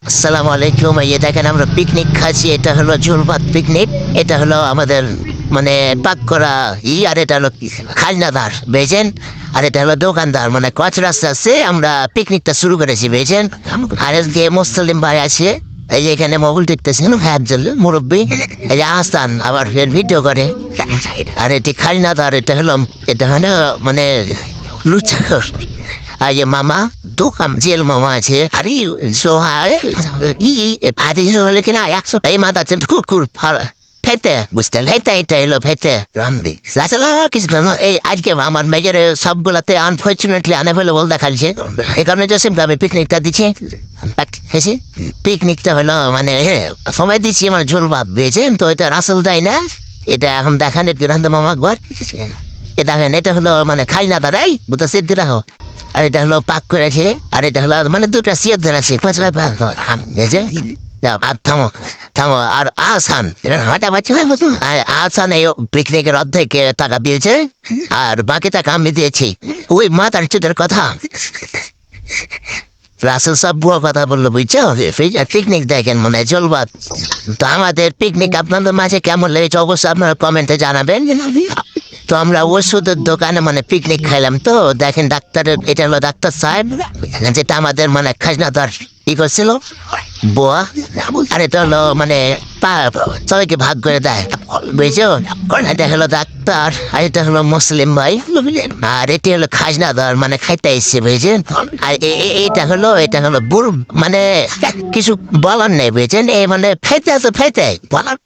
আসসালামু আলাইকুম। এই দেখেন আমরা পিকনিক খাচ্ছি। এটা হলো ঝোলভাত পিকনিক। এটা হলো আমাদের মানে পাক করা আর এটা হলো খাজনাদার বেজেন। আর এটা হলো দোকানদার মানে কচ রাস্তা আছে। আমরা পিকনিকটা শুরু করেছি বেজেন। আর এদিকে মুসলিম ভাই আছে। এই যে এখানে মোবাইল টিপতেছেন হ্যাঁ মুরব্বী। এই যে আহসান আবার ভিডিও করে। আর এটি খাজনাদার। এটা হলো মানে লুচা আর যে মামা দোকান জেল মামা আছে আরে সোহায় ভাতি হলে কিনা 100 মাথা আছে কুকুর ফেতে বুঝতে এটা এলো ফেতে রামবি আসলে কিছু না এই আজকে আমার মেজর সবগুলাতে আনফর্চুনেটলি আনঅ্যাভেলেবল দেখাচ্ছে এই কারণে যে আমি পিকনিকটা দিচ্ছি হেসে পিকনিকটা হলো মানে সময় দিচ্ছি আমার ঝোল ভাত দিয়েছেন তো এটা রাসেল তাই না এটা এখন দেখান একটু মামা ঘর দেখেন এটা হলো মানে খাই না দাঁড়াই বুঝতে সিদ্ধ রাখো আর এটা হলো পাক করেছে আর এটা হলো মানে দুটা সিয়ার ধরে আছে থামো থামো আর আসান হাঁটা বাচ্চা আর আসান এই পিকনিকের অর্ধেক টাকা দিয়েছে আর বাকি টাকা আমি দিয়েছি ওই মাতার চুদের কথা রাসেল সব বুয়া কথা বললো বুঝছো পিকনিক দেখেন মনে হয় চলবাদ তো আমাদের পিকনিক আপনাদের মাঝে কেমন লেগেছে অবশ্যই আপনারা কমেন্টে জানাবেন তো আমরা ওষুধের দোকানে মানে পিকনিক খাইলাম তো দেখেন ডাক্তারের এটা হলো ডাক্তার সাহেব যেটা আমাদের মানে খাজনাদার করছিল বোয়া আর এটা হলো মানে সবাইকে ভাগ করে দেয় বুঝছো এটা হলো ডাক্তার আর এটা হলো মুসলিম ভাই আর এটি হলো খাজনাদার মানে খাইতে এসছে বুঝছেন আর এটা হলো বুড় মানে কিছু বলার নেই বুঝছেন এই মানে ফেতে আছে ফেতে বলার